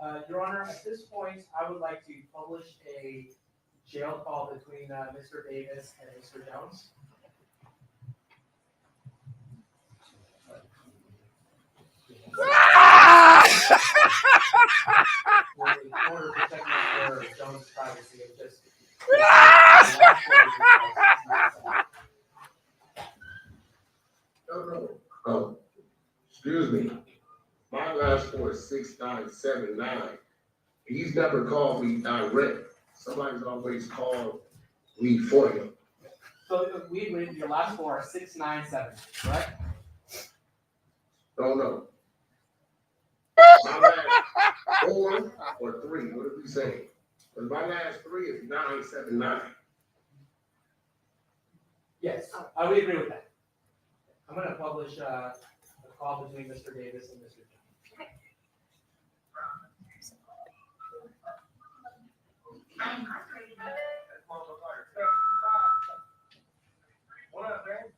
right, Your Honor, at this point, I would like to publish a jail call between Mr. Davis and Mr. Jones. In order to protect Mr. Jones' privacy, and just No. Excuse me. My last four is 6979. He's never called me direct. Somebody's always called me for him. So we agreed your last four are 697, correct? No. My last 4 or 3, what did we say? Because my last 3 is 979. Yes, we agree with that. I'm going to publish a call between Mr. Davis and Mr. Jones. What up, man?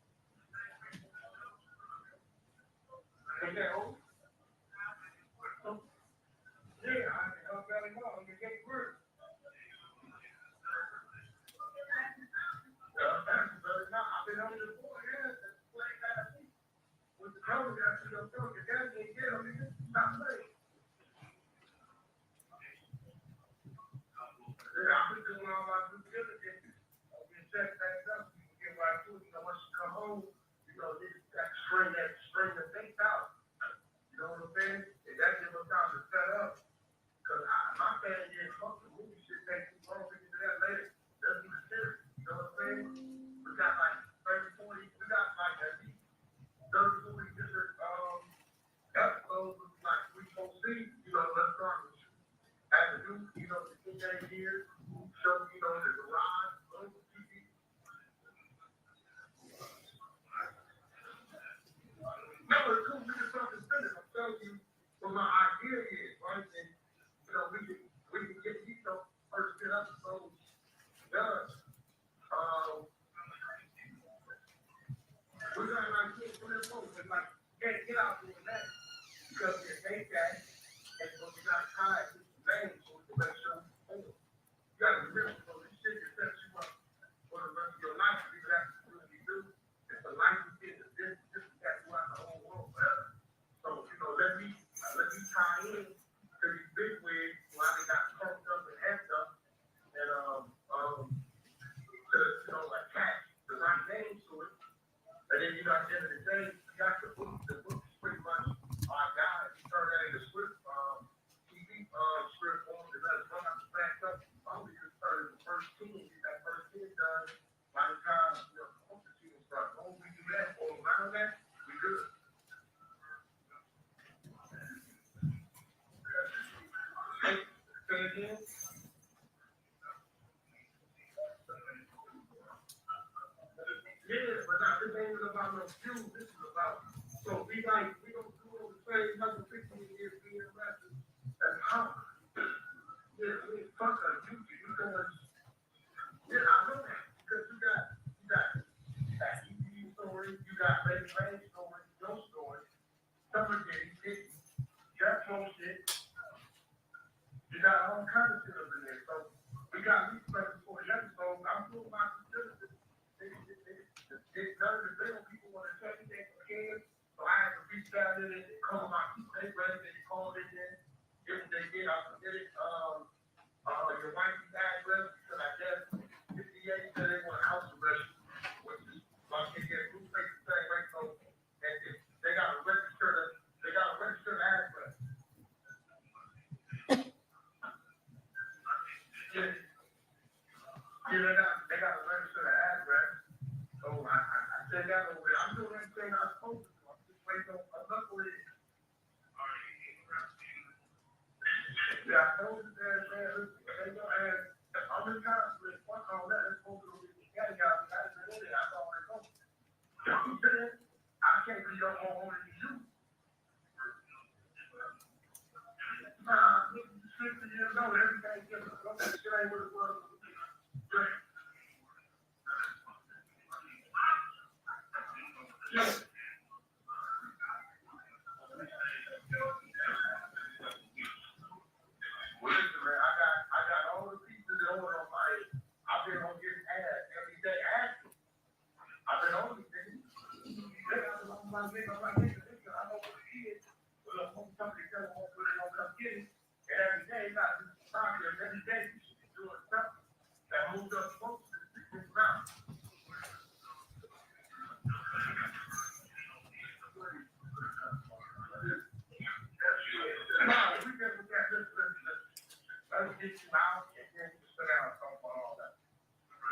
get you out and then you sit down and talk about all that.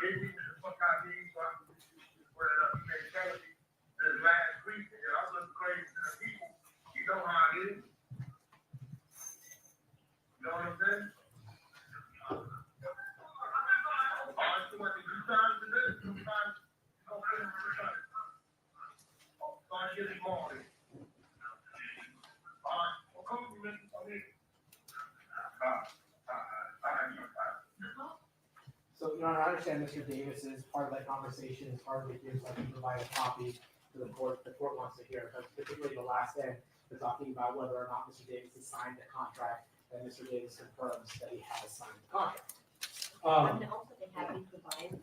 Give me what I need so I can get you squared up. You may tell me this last week, and I look crazy to the people. You know how it is. You know what I'm saying? All right, so what, you time to this? You time? Okay, start getting going. All right, well, come to me. So, Your Honor, I understand Mr. Davis is part of that conversation, is part of the hearing, so I can provide a copy to the court wants to hear, but particularly the last end, they're talking about whether or not Mr. Davis has signed the contract, and Mr. Davis confirms that he has signed the contract. I would also be happy to provide a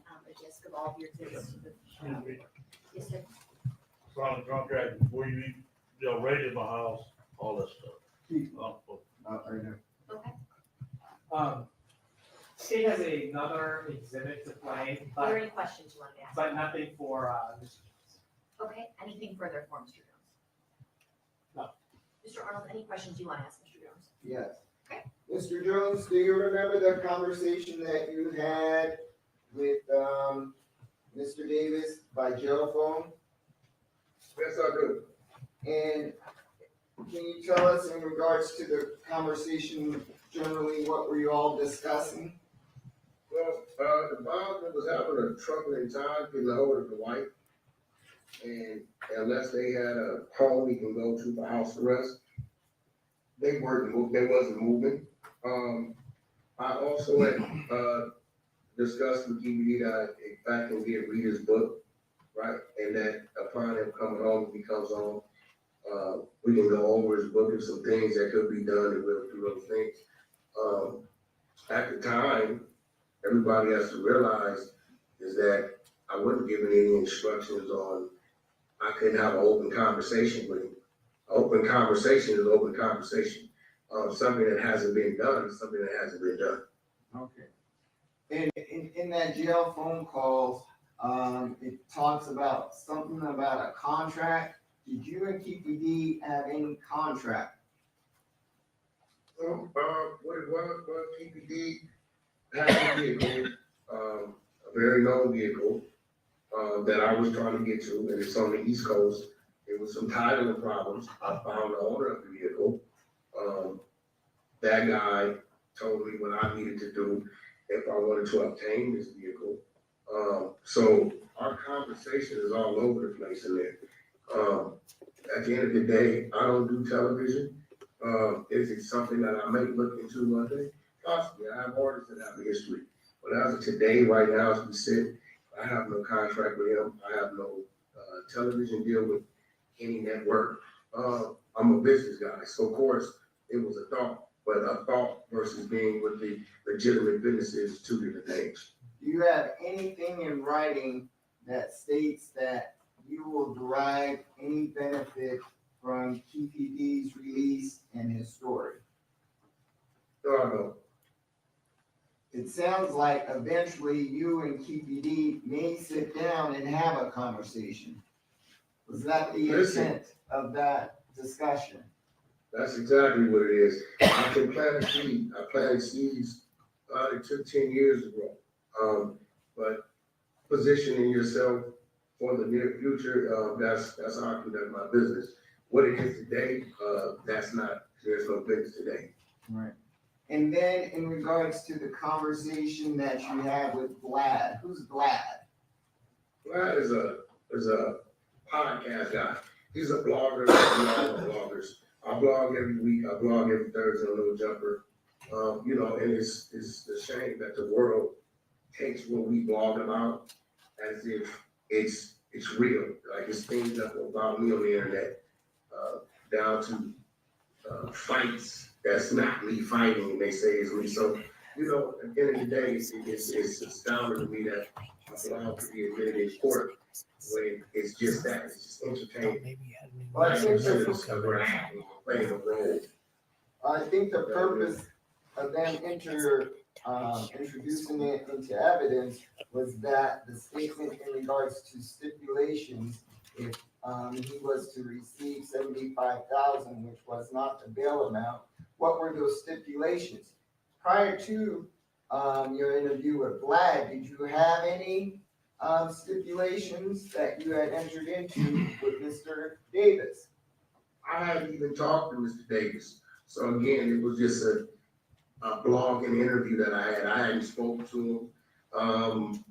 list of all of your exhibits to the. Yes, sir. Sign the contract before you even, raided my house, all that stuff. Right now. Okay. State has another exhibit to play, Are there but, any questions you want to ask? but nothing for, Mr. Davis. Okay, anything further for Mr. Jones? No. Mr. Arnold, any questions you want to ask Mr. Jones? Yes. Okay. Mr. Jones, do you remember the conversation that you had with, Mr. Davis by jail phone? Yes, I do. And can you tell us in regards to the conversation, generally, what were you all discussing? Well, the Bob was having a troubling time getting a hold of the wife. And unless they had a home he can go to for house arrest, they wasn't moving. I also had, discussed with DVD that in fact he'll get read his book, right? And that upon him coming home, if he comes home, we can go over his book and some things that could be done and we'll do those things. At the time, everybody has to realize is that I wasn't given any instructions on, I couldn't have an open conversation with him. Open conversation is open conversation. Something that hasn't been done is something that hasn't been done. Okay. In that jail phone calls, it talks about something about a contract. Did you and Keefe have any contract? What it was PPD had a vehicle, a very low vehicle, that I was trying to get to, and it's on the East Coast. There was some titling problems. I found the owner of the vehicle. That guy told me what I needed to do if I wanted to obtain this vehicle. So our conversation is all over the place in there. At the end of the day, I don't do television. Is it something that I may look into one day? Possibly. I have artists that have a history. But as of today, right now, as we sit, I have no contract with him. I have no television deal with any network. I'm a business guy, so of course it was a thought, but a thought versus being with the legitimate businesses is two different things. Do you have anything in writing that states that you will derive any benefit from Keefe's release and his story? No, I don't. It sounds like eventually you and Keefe may sit down and have a conversation. Was that the intent of that discussion? That's exactly what it is. I can plant a seed. I planted seeds, it took 10 years to grow. But positioning yourself for the near future, that's how I conduct my business. What it is today, there's no business today. Right. And then in regards to the conversation that you had with Vlad, who's Vlad? Vlad is a podcast guy. He's a blogger. We all are bloggers. I blog every week. I blog every Thursday on Little Jumper. And it's a shame that the world takes what we blog about as if it's real. Like it's things that about me on the internet, down to fights that's not me fighting, and they say it's me. So, at the end of the day, it's astounding to me that I'm allowed to be admitted in court when it's just that, it's just entertainment. Well, I think Playing a role. I think the purpose of them introducing it into evidence was that the statement in regards to stipulations, if he was to receive $75,000, which was not the bail amount, what were those stipulations? prior to, your interview with Vlad, did you have any, stipulations that you had entered into with Mr. Davis? I hadn't even talked to Mr. Davis. So again, it was just a blog and interview that I had. I hadn't spoken to him,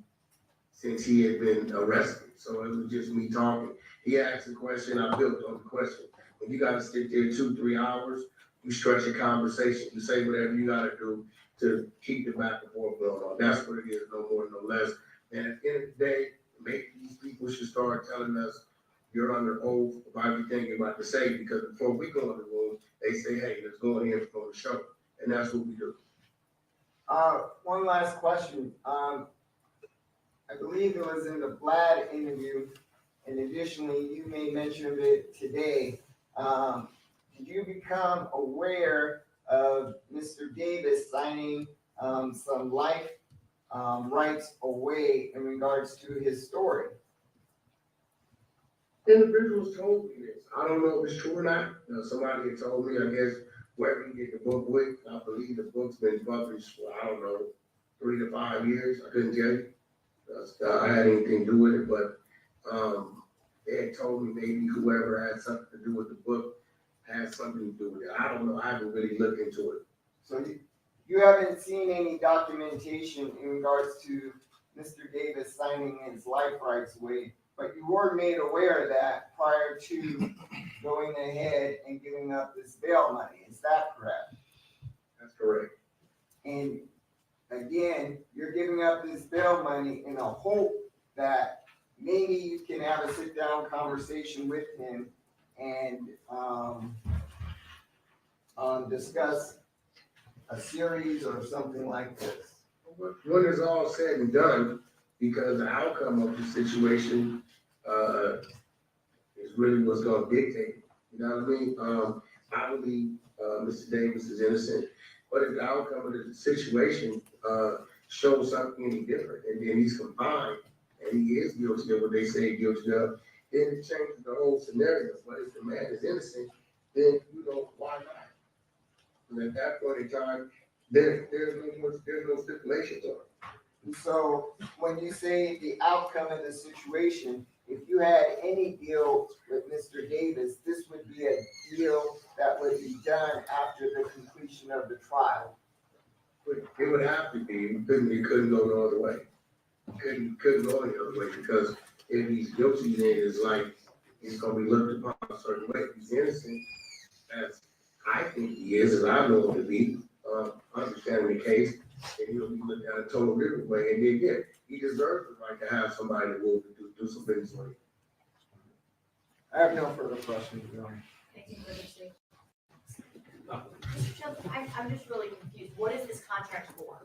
since he had been arrested. So it was just me talking. He asked a question, I built on the question. When you gotta sit there 2-3 hours, you stretch a conversation, you say whatever you gotta do to keep the back and forth going on. That's what it is, no more, no less. And at the end of the day, maybe these people should start telling us you're under oath about everything you're about to say, because before we go in the room, they say, hey, let's go in here for the show. And that's what we do. One last question. I believe it was in the Vlad interview, and additionally, you may mention it today. Did you become aware of Mr. Davis signing, some life, rights away in regards to his story? Individuals told me this. I don't know if it's true or not. Somebody had told me, I guess, where we get the book with. I believe the book's been published for, I don't know, 3 to 5 years. I couldn't tell you. I had anything to do with it, but they had told me maybe whoever had something to do with the book had something to do with it. I don't know. I haven't really looked into it. So you haven't seen any documentation in regards to Mr. Davis signing his life rights away, but you were made aware of that prior to going ahead and giving up this bail money. Is that correct? That's correct. And again, you're giving up this bail money in a hope that maybe you can have a sit-down conversation with him and discuss a series or something like this. When it's all said and done, because the outcome of the situation is really what's going to dictate. You know what I mean? I believe Mr. Davis is innocent, but if the outcome of the situation shows something any different, and then he's confined, and he is guilty of what they say he's guilty of, then it changes the whole scenario. But if the man is innocent, then why not? And at that point in time, there's no stipulations on it. And so when you say the outcome of the situation, if you had any deal with Mr. Davis, this would be a deal that would be done after the completion of the trial. But it would have to be. It couldn't go no other way. Couldn't go any other way, because if he's guilty, then it's like he's gonna be looked upon a certain way. If he's innocent, as I think he is, as I know him to be, understanding the case, and he'll be looked at a total different way. And then, yeah, he deserves the right to have somebody that will do some business with him. I have no further questions, Your Honor. Anything further, Steve? Mr. Shelton, I'm just really confused. What is this contract for?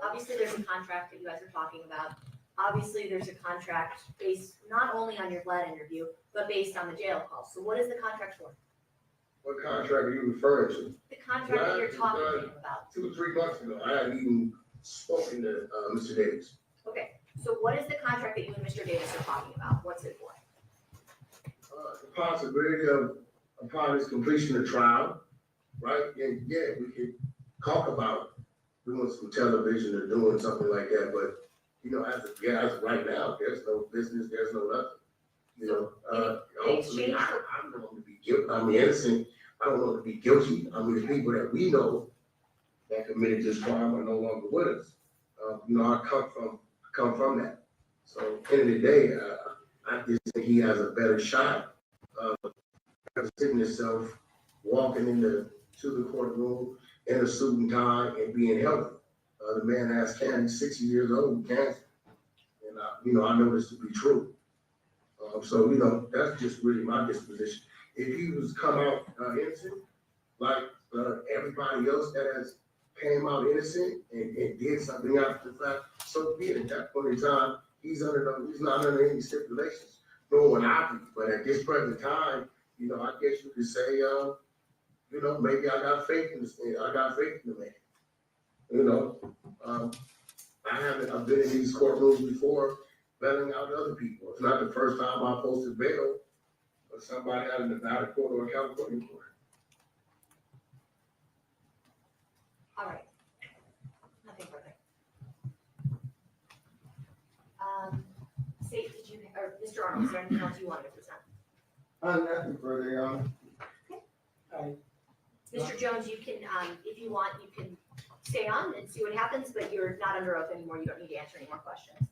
Obviously, there's a contract that you guys are talking about. Obviously, there's a contract based not only on your Vlad interview, but based on the jail call. So what is the contract for? What contract are you referring to? The contract that you're talking to him about. 2 or 3 months ago, I hadn't even spoken to Mr. Davis. Okay, so what is the contract that you and Mr. Davis are talking about? What's it for? The possibility of, upon his completion of trial, right? And yeah, we could talk about doing some television or doing something like that, but as of right now, there's no business, there's no nothing. Hopefully, I'm going to be guilty. I'm innocent. I don't want to be guilty. I mean, the people that we know that committed this crime are no longer with us. I come from that. So, at the end of the day, I just think he has a better shot of presenting himself, walking to the courtroom in a suit and tie and being healthy. The man has cancer, 60 years old, cancer, and I know this to be true. So that's just really my disposition. If he was come out innocent, like everybody else that has came out innocent and did something after the fact, so be it. At that point in time, he's not under any stipulations, nor would I be. But at this present time, I guess you could say, maybe I got faith in this thing. I got faith in the man. I've been in these courtrooms before, bailing out other people. It's not the first time I posted bail for somebody out of Nevada court or California court. All right. Nothing further. State, did you, or Mr. Arnold, is there anything else you wanted to present? Nothing further, Your Honor. Mr. Jones, you can, if you want, you can stay on and see what happens, but you're not under oath anymore. You don't need to answer any more questions.